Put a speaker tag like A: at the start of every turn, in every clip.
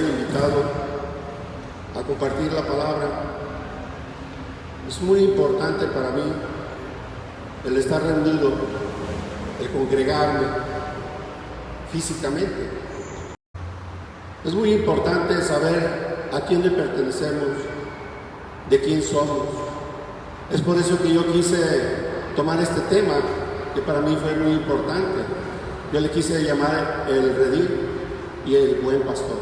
A: invitado a compartir la palabra. Es muy importante para mí el estar reunido, el congregarme físicamente. Es muy importante saber a quién le pertenecemos, de quién somos. Es por eso que yo quise tomar este tema, que para mí fue muy importante. Yo le quise llamar el redil y el buen pastor.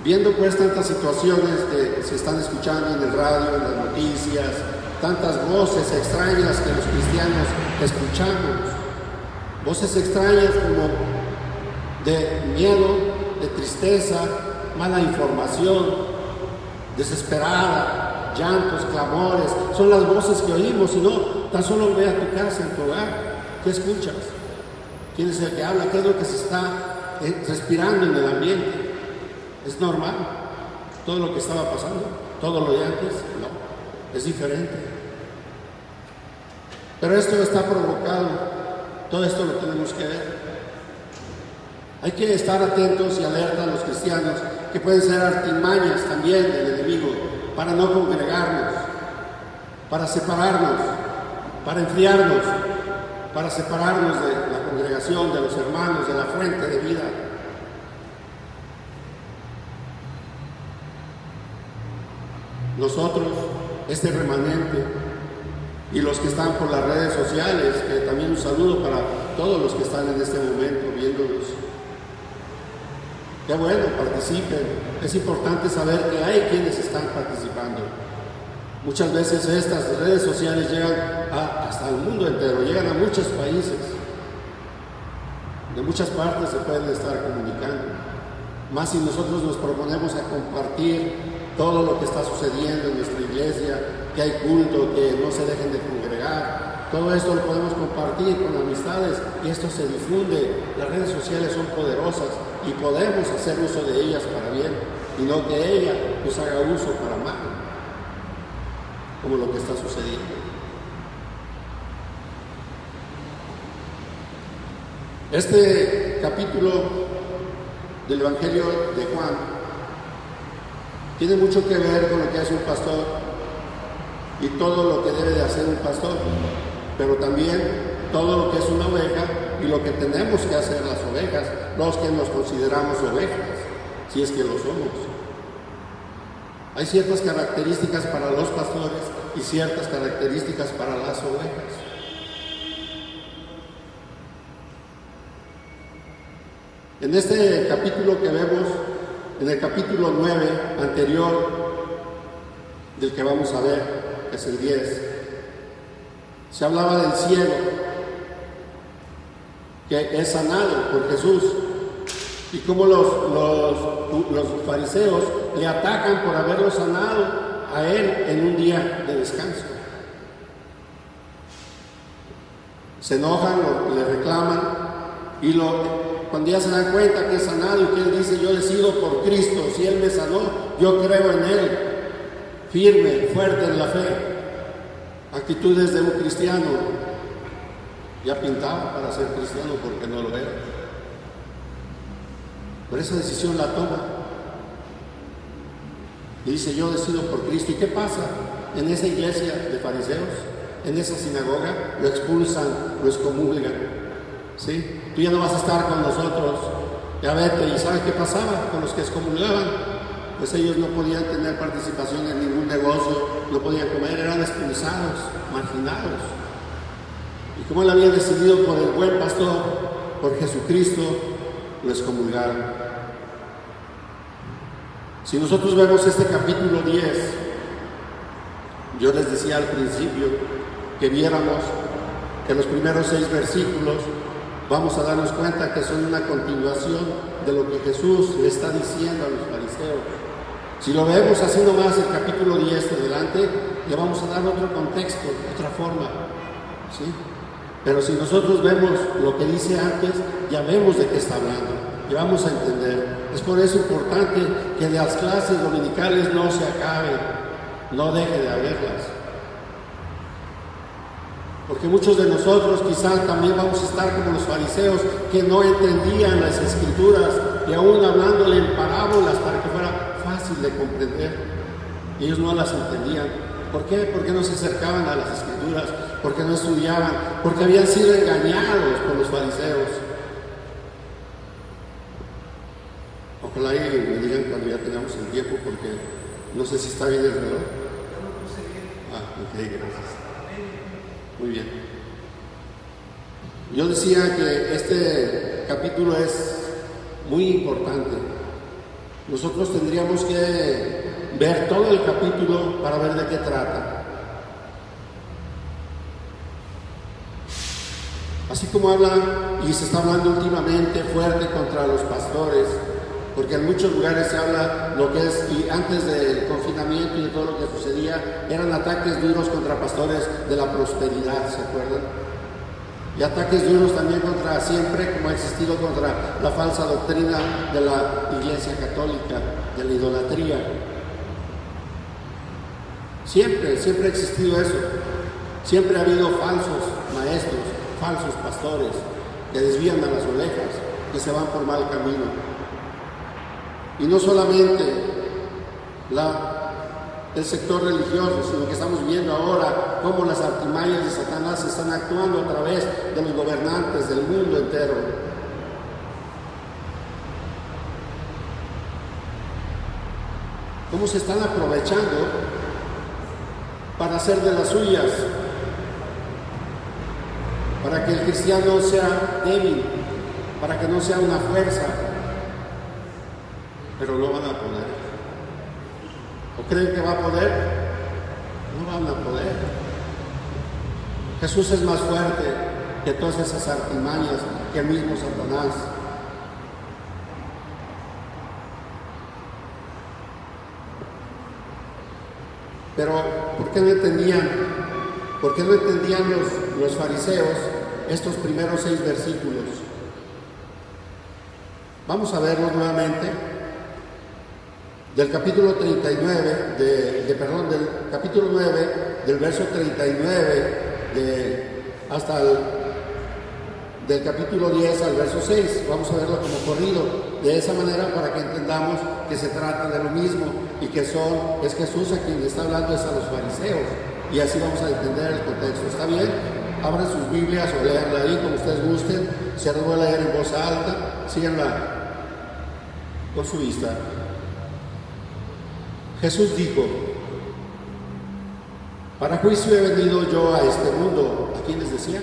A: Viendo pues tantas situaciones que se están escuchando en el radio, en las noticias, tantas voces extrañas que los cristianos escuchamos, voces extrañas como de miedo, de tristeza, mala información, desesperada, llantos, clamores, son las voces que oímos. Si no, tan solo ve a tu casa, en tu hogar, ¿qué escuchas? ¿Quién es el que habla? ¿Qué es lo que se está respirando en el ambiente? ¿Es normal todo lo que estaba pasando? ¿Todo lo de antes? No, es diferente. Pero esto está provocado, todo esto lo tenemos que ver. Hay que estar atentos y alerta a los cristianos, que pueden ser artimañas también del enemigo, para no congregarnos, para separarnos, para enfriarnos, para separarnos de la congregación, de los hermanos, de la fuente de vida. Nosotros, este remanente, y los que están por las redes sociales, que también un saludo para todos los que están en este momento viéndonos. Qué bueno, participen. Es importante saber que hay quienes están participando. Muchas veces estas redes sociales llegan hasta el mundo entero, llegan a muchos países. De muchas partes se pueden estar comunicando. Más si nosotros nos proponemos a compartir todo lo que está sucediendo en nuestra iglesia, que hay culto, que no se dejen de congregar. Todo esto lo podemos compartir con amistades y esto se difunde. Las redes sociales son poderosas y podemos hacer uso de ellas para bien y no que ella nos haga uso para mal, como lo que está sucediendo. Este capítulo del Evangelio de Juan tiene mucho que ver con lo que hace un pastor y todo lo que debe de hacer un pastor, pero también todo lo que es una oveja y lo que tenemos que hacer las ovejas, los que nos consideramos ovejas, si es que lo somos. Hay ciertas características para los pastores y ciertas características para las ovejas. En este capítulo que vemos, en el capítulo 9 anterior del que vamos a ver, que es el 10, se hablaba del ciego que es sanado por Jesús y cómo los fariseos le atacan por haberlo sanado a él en un día de descanso. Se enojan, le reclaman y cuando ya se dan cuenta que es sanado y que él dice: yo decido por Cristo, si él me sanó, yo creo en él, firme, fuerte en la fe. Actitudes de un cristiano, ya pintaba para ser cristiano porque no lo era. Pero esa decisión la toma y dice: yo decido por Cristo. ¿Y qué pasa en esa iglesia de fariseos? En esa sinagoga lo expulsan, lo excomulgan, ¿sí? Tú ya no vas a estar con nosotros, ya vete. ¿Y sabes qué pasaba con los que excomulgaban? Pues ellos no podían tener participación en ningún negocio, no podían comer, eran expulsados, marginados. Y como él había decidido por el buen pastor, por Jesucristo, lo excomulgaron. Si nosotros vemos este capítulo 10, yo les decía al principio que viéramos que los primeros 6 versículos vamos a darnos cuenta que son una continuación de lo que Jesús le está diciendo a los fariseos. Si lo vemos así nomás, el capítulo 10 adelante, le vamos a dar otro contexto, otra forma, ¿sí? Pero si nosotros vemos lo que dice antes, ya vemos de qué está hablando, y vamos a entender. Es por eso importante que las clases dominicales no se acaben, no deje de haberlas. Porque muchos de nosotros quizás también vamos a estar como los fariseos que no entendían las escrituras y aún hablándole en parábolas para que fuera fácil de comprender. Ellos no las entendían. ¿Por qué? Porque no se acercaban a las escrituras, porque no estudiaban, porque habían sido engañados por los fariseos. Ojalá y me digan cuando ya tengamos el tiempo, porque no sé si está bien el reloj. Ok, gracias. Muy bien. Yo decía que este capítulo es muy importante. Nosotros tendríamos que ver todo el capítulo para ver de qué trata. Así como habla y se está hablando últimamente fuerte contra los pastores, porque en muchos lugares se habla lo que es, y antes del confinamiento y de todo lo que sucedía, eran ataques duros contra pastores de la prosperidad, ¿se acuerdan? Y ataques duros también contra, siempre como ha existido, contra la falsa doctrina de la Iglesia Católica, de la idolatría. Siempre ha existido eso. Siempre ha habido falsos maestros, falsos pastores, que desvían a las ovejas, que se van por mal camino. Y no solamente el sector religioso, sino que estamos viendo ahora cómo las artimañas de Satanás están actuando a través de los gobernantes del mundo entero. Cómo se están aprovechando para hacer de las suyas, para que el cristiano sea débil, para que no sea una fuerza. Pero no van a poder. ¿O creen que va a poder? No van a poder. Jesús es más fuerte que todas esas artimañas, que el mismo Satanás. Pero, ¿por qué no entendían? ¿Por qué no entendían los fariseos estos primeros 6 versículos? Vamos a verlos nuevamente. Del capítulo 39, del capítulo 9, del verso 39 hasta del capítulo 10 al verso 6. Vamos a verlo como corrido, de esa manera para que entendamos que se trata de lo mismo y que es Jesús a quien le está hablando, es a los fariseos. Y así vamos a entender el contexto. ¿Está bien? Abran sus Biblias o léanla ahí como ustedes gusten. Si no voy a leer en voz alta, síganla con su vista. Jesús dijo: para juicio he venido yo a este mundo. ¿A quién les decía?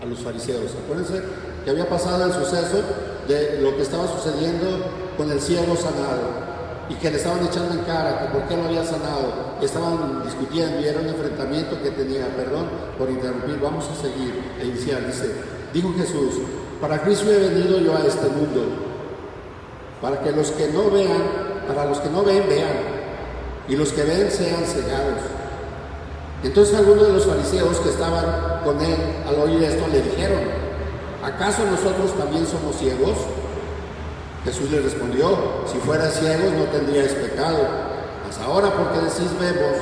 A: A los fariseos. Acuérdense que había pasado el suceso de lo que estaba sucediendo con el ciego sanado y que le estaban echando en cara que por qué no había sanado. Estaban discutiendo y era un enfrentamiento que tenía. Perdón por interrumpir, vamos a seguir e iniciar. Dijo Jesús: para juicio he venido yo a este mundo, para que los que no vean, para los que no ven, vean, y los que ven sean cegados. Entonces algunos de los fariseos que estaban con él al oír esto le dijeron: ¿acaso nosotros también somos ciegos? Jesús les respondió: si fueras ciegos no tendríais pecado, mas ahora porque decís vemos,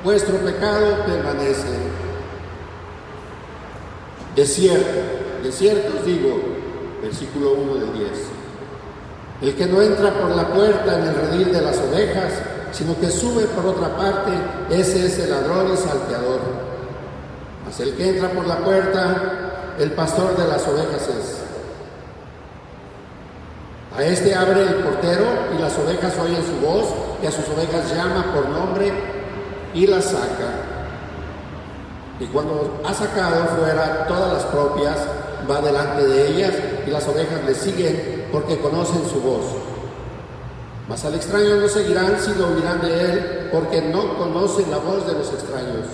A: vuestro pecado permanece. De cierto os digo, versículo 1 del 10, el que no entra por la puerta en el redil de las ovejas, sino que sube por otra parte, ese es el ladrón y salteador. Mas el que entra por la puerta, el pastor de las ovejas es. A este abre el portero, y las ovejas oyen su voz, y a sus ovejas llama por nombre y las saca. Y cuando ha sacado fuera todas las propias, va delante de ellas, y las ovejas le siguen porque conocen su voz. Mas al extraño no seguirán, sino oirán de él, porque no conocen la voz de los extraños.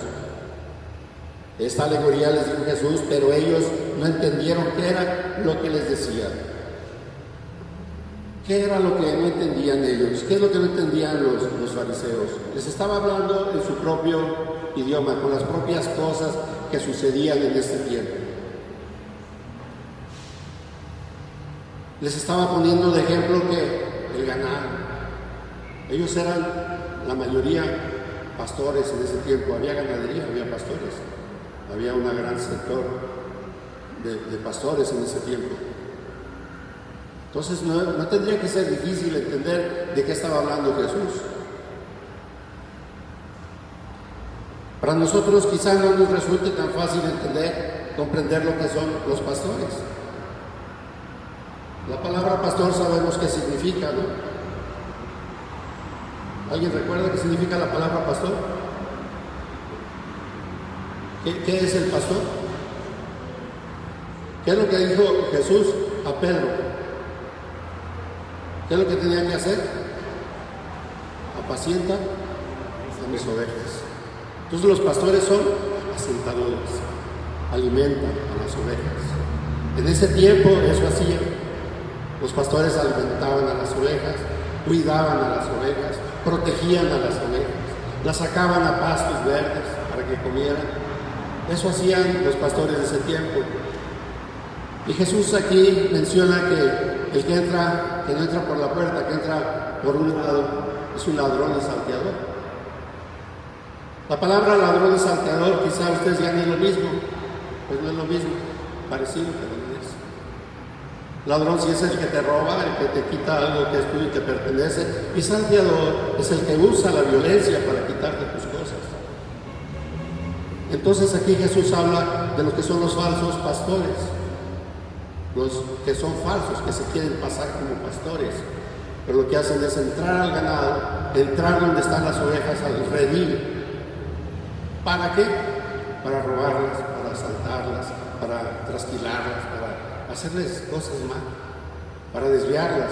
A: Esta alegoría les dijo Jesús, pero ellos no entendieron qué era lo que les decía. ¿Qué era lo que no entendían ellos? ¿Qué es lo que no entendían los fariseos? Les estaba hablando en su propio idioma, con las propias cosas que sucedían en este tiempo. Les estaba poniendo de ejemplo que el ganado. Ellos eran la mayoría pastores en ese tiempo. Había ganadería, había pastores. Había un gran sector de pastores en ese tiempo. Entonces no tendría que ser difícil entender de qué estaba hablando Jesús. Para nosotros quizá no nos resulte tan fácil comprender lo que son los pastores. La palabra pastor sabemos qué significa, ¿no? ¿Alguien recuerda qué significa la palabra pastor? ¿Qué es el pastor? ¿Qué es lo que dijo Jesús a Pedro? ¿Qué es lo que tenía que hacer? Apacienta a mis ovejas. Entonces los pastores son apacentadores, alimentan a las ovejas. En ese tiempo eso hacían. Los pastores alimentaban a las ovejas, cuidaban a las ovejas, protegían a las ovejas, las sacaban a pastos verdes para que comieran. Eso hacían los pastores de ese tiempo. Y Jesús aquí menciona que el que no entra por la puerta, que entra por un lado, es un ladrón y salteador. La palabra ladrón y salteador quizá ustedes digan es lo mismo, pues no es lo mismo, parecido, pero no es. Ladrón sí es el que te roba, el que te quita algo que es tuyo y te pertenece, y salteador es el que usa la violencia para quitarte tus cosas. Entonces aquí Jesús habla de lo que son los falsos pastores, los que son falsos, que se quieren pasar como pastores, pero lo que hacen es entrar al ganado, entrar donde están las ovejas, al redil. ¿Para qué? Para robarlas, para asaltarlas, para trasquilarlas, para hacerles cosas mal, para desviarlas,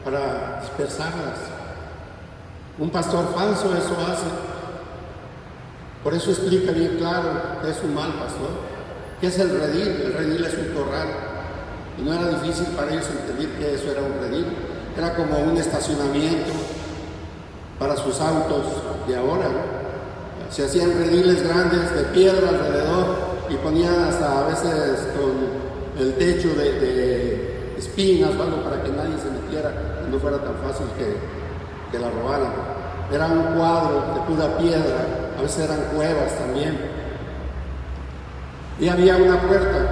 A: para dispersarlas. Un pastor falso eso hace. Por eso explica bien claro que es un mal pastor. ¿Qué es el redil? El redil es un corral. Y no era difícil para ellos entender que eso era un redil. Era como un estacionamiento para sus autos de ahora, ¿no? Se hacían rediles grandes de piedra alrededor y ponían hasta a veces con el techo de espinas o algo para que nadie se metiera y no fuera tan fácil que la robaran. Era un cuadro de pura piedra, a veces eran cuevas también. Y había una puerta,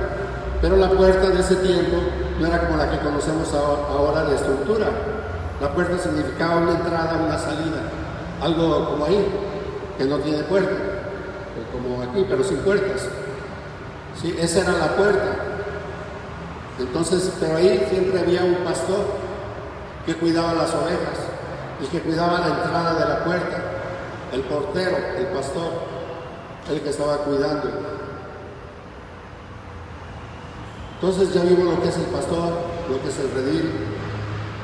A: pero la puerta de ese tiempo no era como la que conocemos ahora de estructura. La puerta significaba una entrada, una salida, algo como ahí, que no tiene puerta, como aquí, pero sin puertas. ¿Sí? Esa era la puerta. Entonces, pero ahí siempre había un pastor que cuidaba las ovejas y que cuidaba la entrada de la puerta, el portero, el pastor, el que estaba cuidando. Entonces ya vimos lo que es el pastor, lo que es el redil,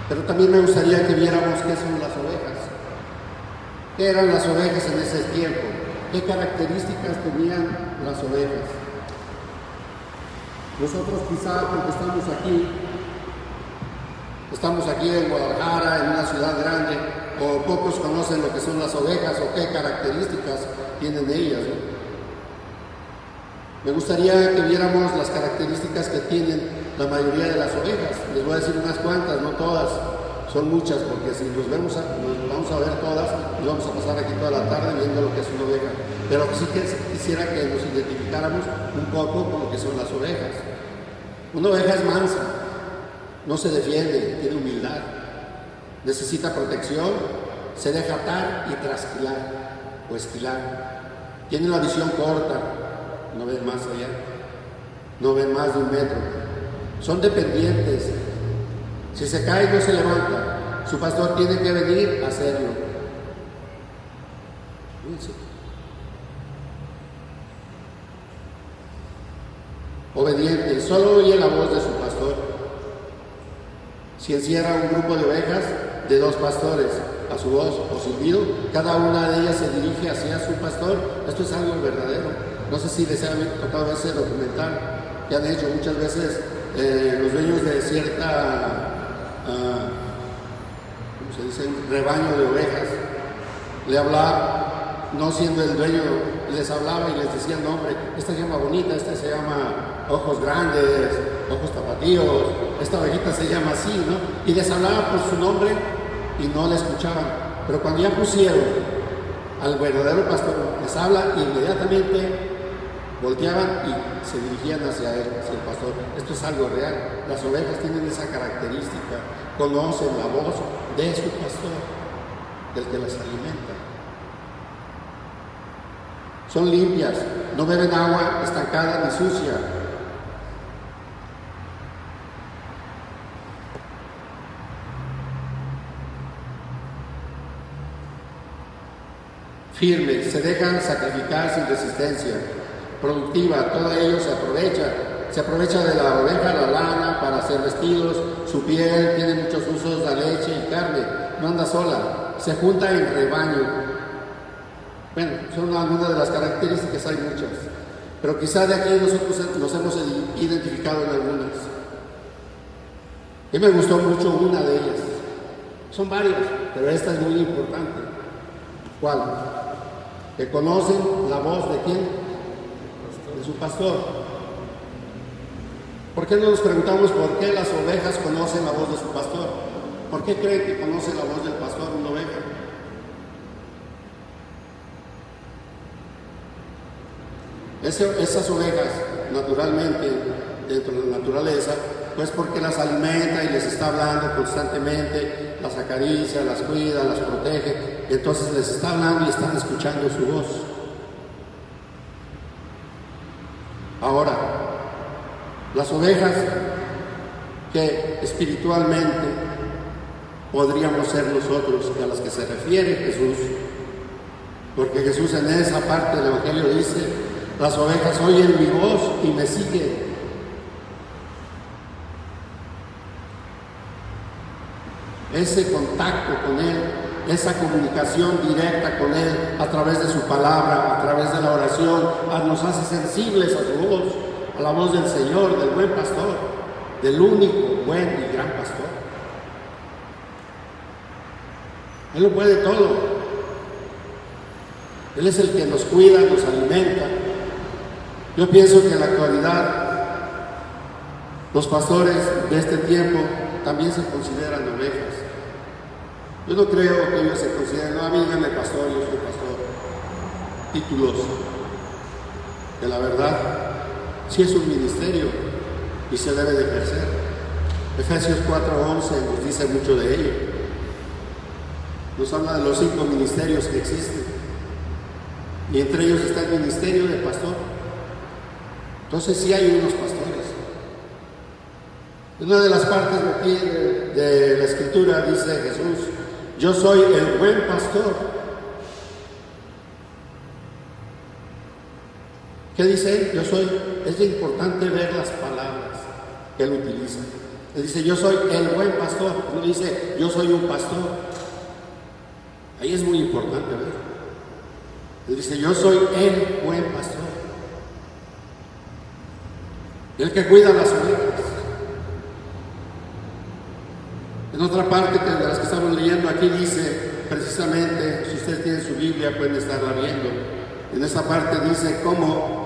A: pero también me gustaría que viéramos qué son las ovejas. ¿Qué eran las ovejas en ese tiempo? ¿Qué características tenían las ovejas? Nosotros quizá porque estamos aquí en Guadalajara, en una ciudad grande, o pocos conocen lo que son las ovejas o qué características tienen ellas, ¿no? Me gustaría que viéramos las características que tienen la mayoría de las ovejas. Les voy a decir unas cuantas, no todas. Son muchas, porque si nos vamos a ver todas, nos vamos a pasar aquí toda la tarde viendo lo que es una oveja. Pero sí que quisiera que nos identificáramos un poco con lo que son las ovejas. Una oveja es mansa, no se defiende, tiene humildad, necesita protección, se deja atar y trasquilar o esquilar. Tiene la visión corta, no ven más allá, no ven más de 1 metro. Son dependientes. Si se cae no se levanta, su pastor tiene que venir a hacerlo. Obediente, solo oye la voz de su pastor. Si encierra un grupo de ovejas de 2 pastores a su voz o silbido, cada una de ellas se dirige hacia su pastor. Esto es algo verdadero. No sé si les ha tocado ese documental que han hecho muchas veces los dueños de cierta ¿cómo se dice? Rebaño de ovejas. Le hablaba, no siendo el dueño, les hablaba y les decía el nombre. Esta se llama Bonita, esta se llama Ojos Grandes, Ojos Tapatíos, esta ovejita se llama así, ¿no? Y les hablaba por su nombre y no le escuchaban. Pero cuando ya pusieron al verdadero pastor, les habla y inmediatamente volteaban y se dirigían hacia él, hacia el pastor. Esto es algo real. Las ovejas tienen esa característica, conocen la voz de su pastor, del que las alimenta. Son limpias, no beben agua estancada ni sucia. Firmes, se dejan sacrificar sin resistencia. Productiva, todo ello se aprovecha de la oveja, la lana para hacer vestidos, su piel tiene muchos usos, la leche y carne, no anda sola, se junta en rebaño. Bueno, son algunas de las características, hay muchas, pero quizá de aquí nosotros nos hemos identificado en algunas. Y me gustó mucho una de ellas, son varias, pero esta es muy importante. ¿Cuál? Que conocen la voz de ¿quién? De su pastor. ¿Por qué no nos preguntamos por qué las ovejas conocen la voz de su pastor? ¿Por qué creen que conoce la voz del pastor una oveja? Esas ovejas, naturalmente, dentro de la naturaleza, pues porque las alimenta y les está hablando constantemente, las acaricia, las cuida, las protege, entonces les está hablando y están escuchando su voz. Ahora, las ovejas que espiritualmente podríamos ser nosotros, a las que se refiere Jesús, porque Jesús en esa parte del Evangelio dice: las ovejas oyen mi voz y me siguen. Ese contacto con Él, esa comunicación directa con Él a través de su palabra, a través de la oración, nos hace sensibles a su voz, a la voz del Señor, del buen pastor, del único, buen y gran pastor. Él lo puede todo. Él es el que nos cuida, nos alimenta. Yo pienso que en la actualidad los pastores de este tiempo también se consideran ovejas. Yo no creo que ellos se consideren, no, a mí díganme pastor, yo soy pastor. Títulos. Que la verdad, sí es un ministerio y se debe de ejercer. Efesios 4:11 nos dice mucho de ello. Nos habla de los 5 ministerios que existen. Y entre ellos está el ministerio de pastor. Entonces sí hay unos pastores. En una de las partes de aquí de la Escritura dice Jesús: yo soy el buen pastor. ¿Qué dice él? Yo soy. Es importante ver las palabras que él utiliza. Él dice: yo soy el buen pastor. No dice: yo soy un pastor. Ahí es muy importante ver. Él dice: yo soy el buen pastor. El que cuida las ovejas. En otra parte de las que estamos leyendo aquí dice precisamente, si ustedes tienen su Biblia pueden estarla viendo, en esta parte dice cómo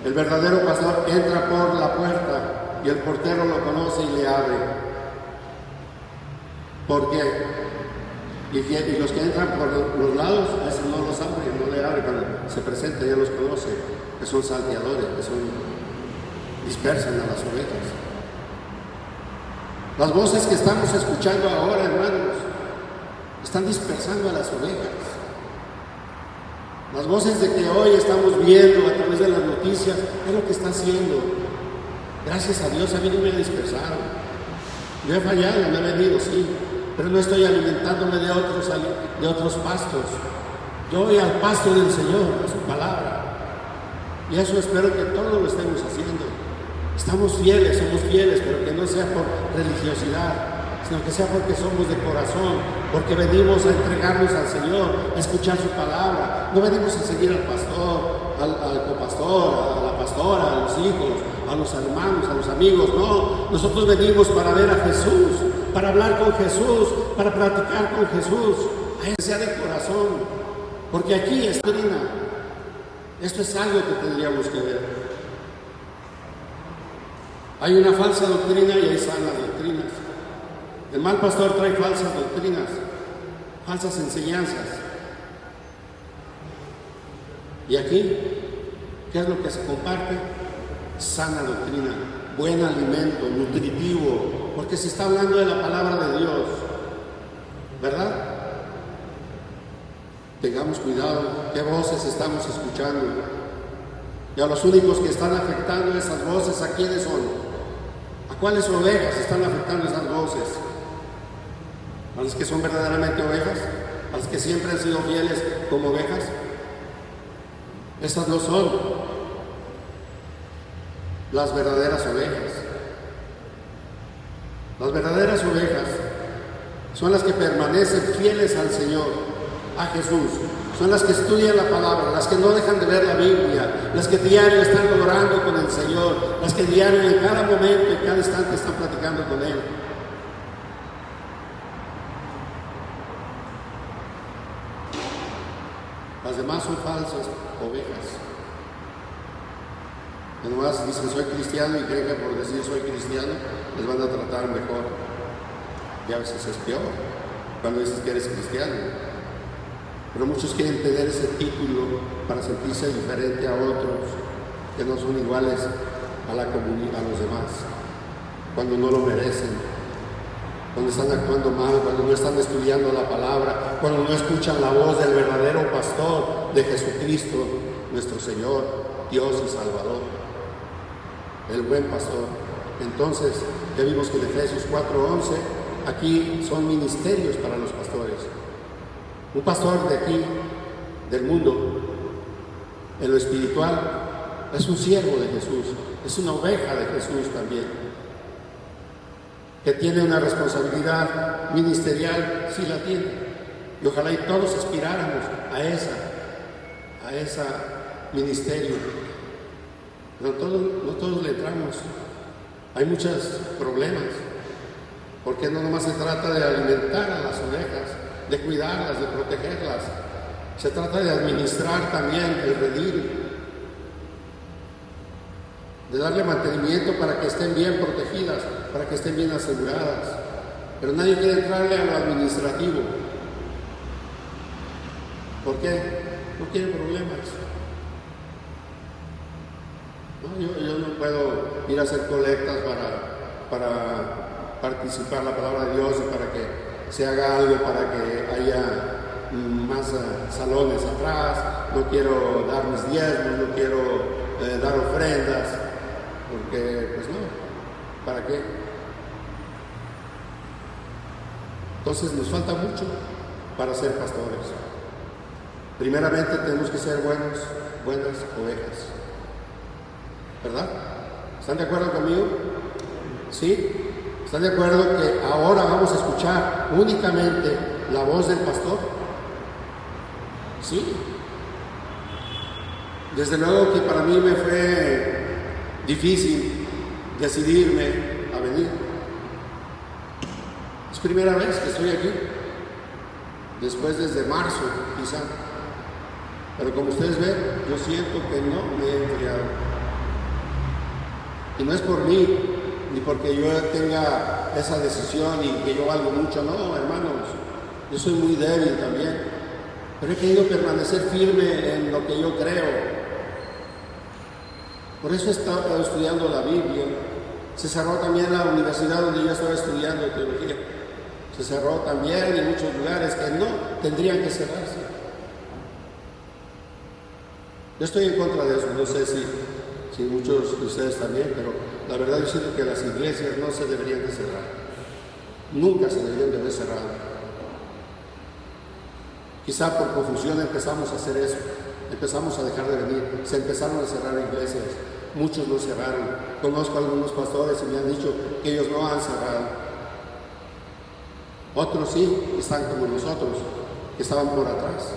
A: el verdadero pastor entra por la puerta y el portero lo conoce y le abre. ¿Por qué? Y los que entran por los lados, a esos no los abre, no le abre, cuando se presenta ya los conoce, que son salteadores, que dispersan a las ovejas. Las voces que estamos escuchando ahora, hermanos, están dispersando a las ovejas. Las voces de que hoy estamos viendo a través de las noticias es lo que está haciendo. Gracias a Dios a mí no me ha dispersado. Yo he fallado, no he venido, sí, pero no estoy alimentándome de otros pastos. Yo voy al pasto del Señor, a su palabra. Y eso espero que todos lo estemos haciendo. Estamos fieles, somos fieles, pero que no sea por religiosidad, sino que sea porque somos de corazón, porque venimos a entregarnos al Señor, a escuchar su palabra. No venimos a seguir al pastor, al copastor, a la pastora, a los hijos, a los hermanos, a los amigos. No, nosotros venimos para ver a Jesús, para hablar con Jesús, para platicar con Jesús. A Él sea de corazón, porque aquí es doctrina. Esto es algo que tendríamos que ver. Hay una falsa doctrina y hay sanas doctrinas. El mal pastor trae falsas doctrinas, falsas enseñanzas. Y aquí ¿Qué es lo que se comparte? Sana doctrina, buen alimento, nutritivo, porque se está hablando de la palabra de Dios, ¿verdad? Tengamos cuidado qué voces estamos escuchando. Y a los únicos que están afectando esas voces, ¿a quiénes son? ¿A cuáles ovejas están afectando esas voces? ¿A los que son verdaderamente ovejas? ¿A los que siempre han sido fieles como ovejas? Esas no son las verdaderas ovejas. Las verdaderas ovejas son las que permanecen fieles al Señor, a Jesús. Son las que estudian la palabra, las que no dejan de ver la Biblia, las que diario están orando con el Señor, las que diario en cada momento, en cada instante están platicando con Él. Las demás son falsas ovejas. Que nomás dicen soy cristiano y creen que por decir soy cristiano les van a tratar mejor. Y a veces es peor cuando dices que eres cristiano. Pero muchos quieren tener ese título para sentirse diferente a otros que no son iguales a la comunidad, a los demás, cuando no lo merecen, cuando están actuando mal, cuando no están estudiando la palabra, cuando no escuchan la voz del verdadero pastor de Jesucristo, nuestro Señor, Dios y Salvador, el buen pastor. Entonces, ya vimos que en Efesios 4:11, aquí son ministerios para los pastores. Un pastor de aquí, del mundo, en lo espiritual, es un siervo de Jesús, es una oveja de Jesús también, que tiene una responsabilidad ministerial, sí la tiene. Y ojalá y todos aspiráramos a ese ministerio. Pero no todos le entramos. Hay muchos problemas, porque no nomás se trata de alimentar a las ovejas, de cuidarlas, de protegerlas. Se trata de administrar también el redil, de darle mantenimiento para que estén bien protegidas, para que estén bien aseguradas. Pero nadie quiere entrarle a lo administrativo. ¿Por qué? No quieren problemas. No, yo no puedo ir a hacer colectas para participar en la palabra de Dios y para que se haga algo para que haya más salones atrás. No quiero dar mis diezmos, no quiero dar ofrendas, porque pues no, ¿para qué? Entonces nos falta mucho para ser pastores. Primeramente tenemos que ser buenas ovejas, ¿verdad? ¿Están de acuerdo conmigo? ¿Sí? ¿Están de acuerdo que ahora vamos a escuchar únicamente la voz del pastor? Sí. Desde luego que para mí me fue difícil decidirme a venir. Es primera vez que estoy aquí, después desde marzo quizá. Pero como ustedes ven, yo siento que no me he enfriado. Y no es por mí, ni porque yo tenga esa decisión y que yo valgo mucho, no, hermanos, yo soy muy débil también, pero he querido permanecer firme en lo que yo creo. Por eso he estado estudiando la Biblia. Se cerró también la universidad donde yo estaba estudiando teología, se cerró también en muchos lugares que no tendrían que cerrarse. Yo estoy en contra de eso, no sé si muchos de ustedes también, pero la verdad yo siento que las iglesias no se deberían de cerrar. Nunca se deberían de haber cerrado. Quizá por confusión empezamos a hacer eso. Empezamos a dejar de venir. Se empezaron a cerrar iglesias. Muchos no cerraron. Conozco a algunos pastores y me han dicho que ellos no han cerrado. Otros sí, están como nosotros, que estaban por atrás.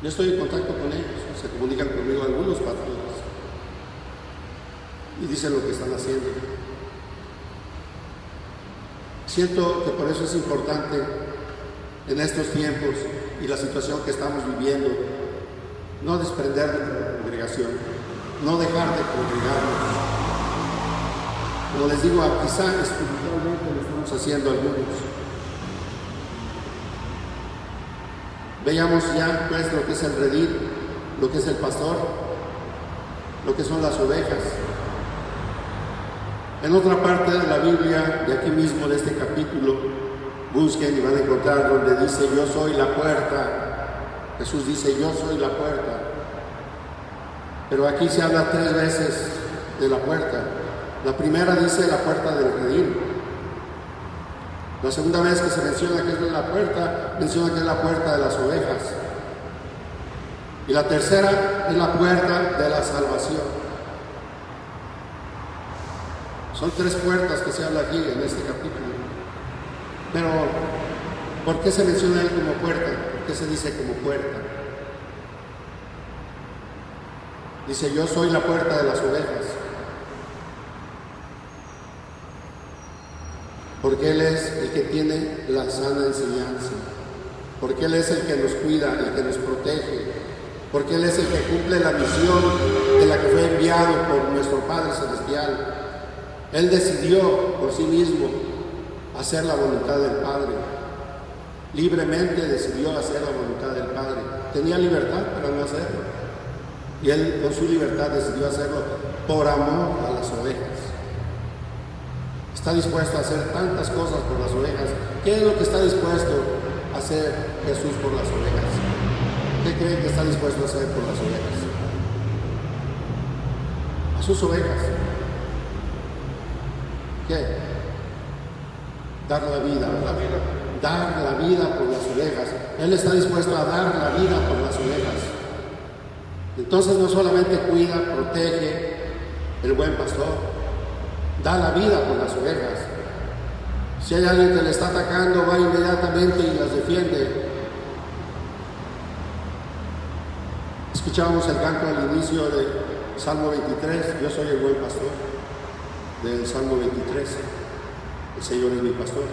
A: Yo estoy en contacto con ellos, se comunican conmigo algunos pastores y dicen lo que están haciendo. Siento que por eso es importante en estos tiempos y la situación que estamos viviendo, no desprender de la congregación, no dejar de congregarnos. Como les digo, quizá espiritualmente lo estamos haciendo algunos. Veamos ya pues lo que es el redil, lo que es el pastor, lo que son las ovejas. En otra parte de la Biblia, de aquí mismo, de este capítulo, busquen y van a encontrar donde dice: yo soy la puerta. Jesús dice: yo soy la puerta. Pero aquí se habla 3 veces de la puerta. La primera dice la puerta del redil. La segunda vez que se menciona que es la puerta, menciona que es la puerta de las ovejas. Y la tercera es la puerta de la salvación. Son 3 puertas que se habla aquí en este capítulo. Pero, ¿por qué se menciona él como puerta? ¿Por qué se dice como puerta? Dice: yo soy la puerta de las ovejas. Porque Él es el que tiene la sana enseñanza. Porque Él es el que nos cuida, el que nos protege. Porque Él es el que cumple la misión de la que fue enviado por nuestro Padre Celestial. Él decidió por sí mismo hacer la voluntad del Padre. Libremente decidió hacer la voluntad del Padre. Tenía libertad para no hacerlo. Y Él con su libertad decidió hacerlo por amor a las ovejas. Está dispuesto a hacer tantas cosas por las ovejas. ¿Qué es lo que está dispuesto a hacer Jesús por las ovejas? ¿Qué creen que está dispuesto a hacer por las ovejas? A sus ovejas. ¿Qué? Dar la vida, ¿verdad? Dar la vida por las ovejas. Él está dispuesto a dar la vida por las ovejas. Entonces no solamente cuida, protege el buen pastor, da la vida por las ovejas. Si hay alguien que le está atacando, va inmediatamente y las defiende. Escuchábamos el canto al inicio de Salmo 23, yo soy el buen pastor, del Salmo 23, el Señor es mi pastor.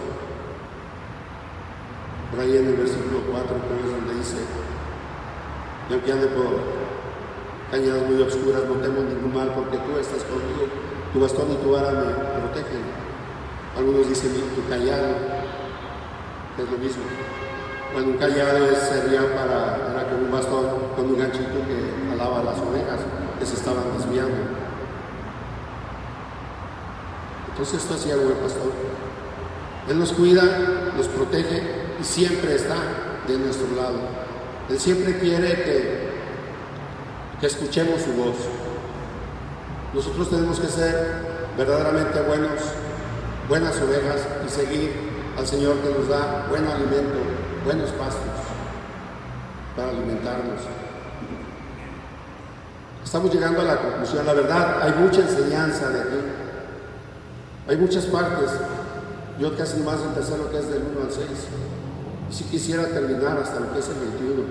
A: Por ahí en el versículo 4, pues, es donde dice: y aunque ande por cañadas muy oscuras, no temo ningún mal, porque tú estás conmigo, tu bastón y tu vara me protegen. Algunos dicen tu callado, que es lo mismo. Bueno, un callado era como un bastón con un ganchito que jalaba a las ovejas que se estaban desviando. Entonces esto hacía el buen pastor. Él nos cuida, nos protege y siempre está de nuestro lado. Él siempre quiere que escuchemos su voz. Nosotros tenemos que ser verdaderamente buenas ovejas y seguir al Señor, que nos da buen alimento, buenos pastos para alimentarnos. Estamos llegando a la conclusión. La verdad, hay mucha enseñanza de aquí. Hay muchas partes. Yo casi más empecé lo que es del 1 al 6. Y si quisiera terminar hasta lo que es el 21.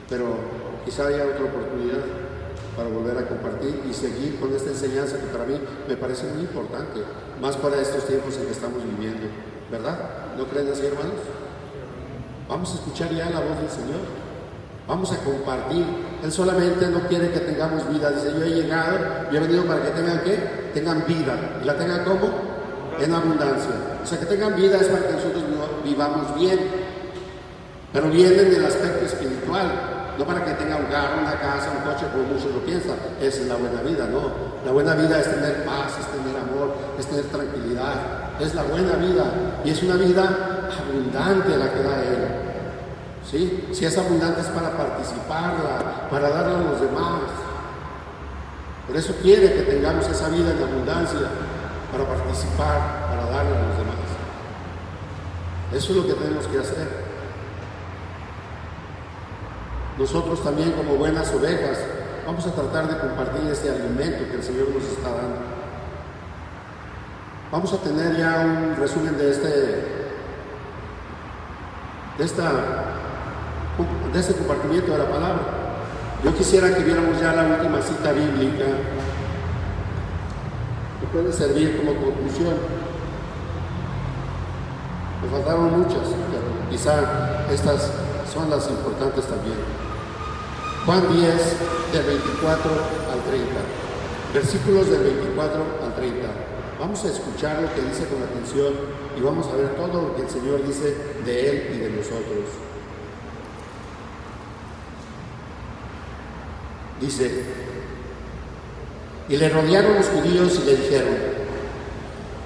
A: Pero quizá haya otra oportunidad para volver a compartir y seguir con esta enseñanza que para mí me parece muy importante, más para estos tiempos en que estamos viviendo, ¿verdad? ¿No creen así, hermanos? Vamos a escuchar ya la voz del Señor, vamos a compartir. Él solamente no quiere que tengamos vida. Dice: yo he llegado y he venido para que tengan ¿qué? Tengan vida. ¿Y la tengan cómo? En abundancia. O sea, que tengan vida es para que nosotros vivamos bien, pero bien en el aspecto espiritual. No para que tenga un carro, una casa, un coche, como muchos lo piensan. Esa es la buena vida, no. La buena vida es tener paz, es tener amor, es tener tranquilidad. Es la buena vida. Y es una vida abundante la que da Él. ¿Sí? Si es abundante es para participarla, para darla a los demás. Por eso quiere que tengamos esa vida en abundancia, para participar, para darla a los demás. Eso es lo que tenemos que hacer. Nosotros también, como buenas ovejas, vamos a tratar de compartir este alimento que el Señor nos está dando. Vamos a tener ya un resumen de este compartimiento de la palabra. Yo quisiera que viéramos ya la última cita bíblica que puede servir como conclusión. Me faltaron muchas, pero quizá estas son las importantes también. Juan 10, del 24 al 30. Versículos del 24 al 30. Vamos a escuchar lo que dice con atención y vamos a ver todo lo que el Señor dice de Él y de nosotros. Dice, y le rodearon los judíos y le dijeron,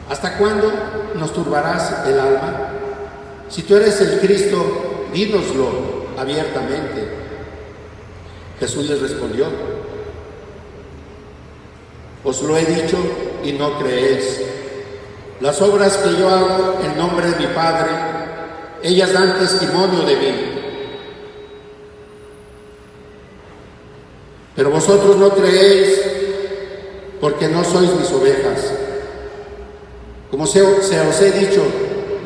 A: ¿hasta cuándo nos turbarás el alma? Si tú eres el Cristo, dínoslo abiertamente. Jesús les respondió, os lo he dicho y no creéis. Las obras que yo hago en nombre de mi Padre, ellas dan testimonio de mí. Pero vosotros no creéis porque no sois mis ovejas. Como se os he dicho,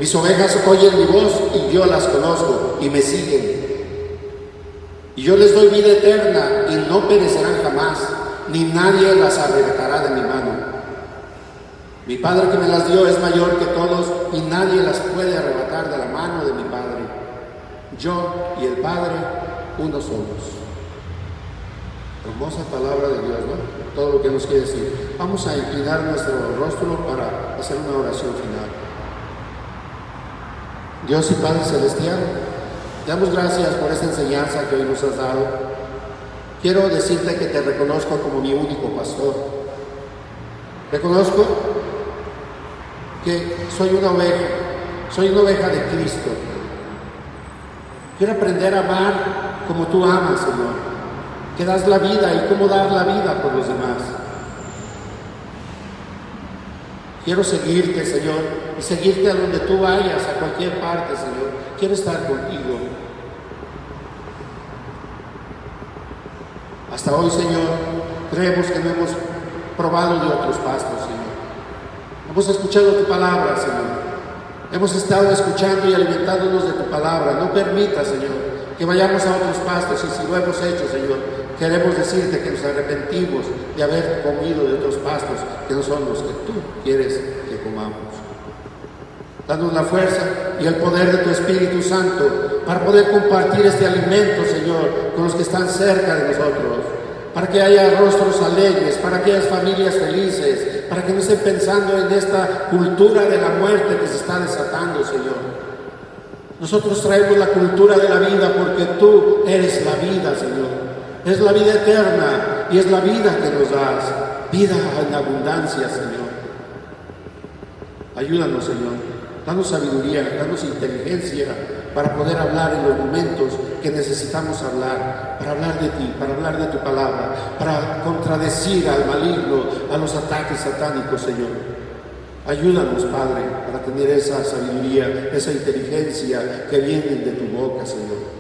A: mis ovejas oyen mi voz y yo las conozco y me siguen. Y yo les doy vida eterna y no perecerán jamás, ni nadie las arrebatará de mi mano. Mi Padre que me las dio es mayor que todos y nadie las puede arrebatar de la mano de mi Padre. Yo y el Padre, uno somos. Hermosa palabra de Dios, ¿no? Todo lo que nos quiere decir. Vamos a inclinar nuestro rostro para hacer una oración final. Dios y Padre Celestial, te damos gracias por esta enseñanza que hoy nos has dado. Quiero decirte que te reconozco como mi único pastor. Reconozco que soy una oveja de Cristo. Quiero aprender a amar como tú amas, Señor, que das la vida y cómo dar la vida por los demás. Quiero seguirte, Señor, y seguirte a donde tú vayas, a cualquier parte, Señor. Quiero estar contigo. Hasta hoy, Señor, creemos que no hemos probado de otros pastos, Señor. Hemos escuchado tu palabra, Señor. Hemos estado escuchando y alimentándonos de tu palabra. No permita, Señor, que vayamos a otros pastos, y si lo hemos hecho, Señor, queremos decirte que nos arrepentimos de haber comido de otros pastos que no son los que tú quieres que comamos. Danos la fuerza y el poder de tu Espíritu Santo para poder compartir este alimento, Señor, con los que están cerca de nosotros, para que haya rostros alegres, para que haya familias felices, para que no estén pensando en esta cultura de la muerte que se está desatando, Señor. Nosotros traemos la cultura de la vida porque tú eres la vida, Señor. Es la vida eterna y es la vida que nos das. Vida en abundancia, Señor. Ayúdanos, Señor. Danos sabiduría, danos inteligencia para poder hablar en los momentos que necesitamos hablar, para hablar de ti, para hablar de tu palabra, para contradecir al maligno, a los ataques satánicos, Señor. Ayúdanos, Padre, para tener esa sabiduría, esa inteligencia que vienen de tu boca, Señor.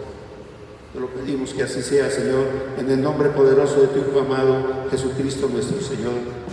A: Te lo pedimos que así sea, Señor, en el nombre poderoso de tu Hijo amado, Jesucristo nuestro Señor.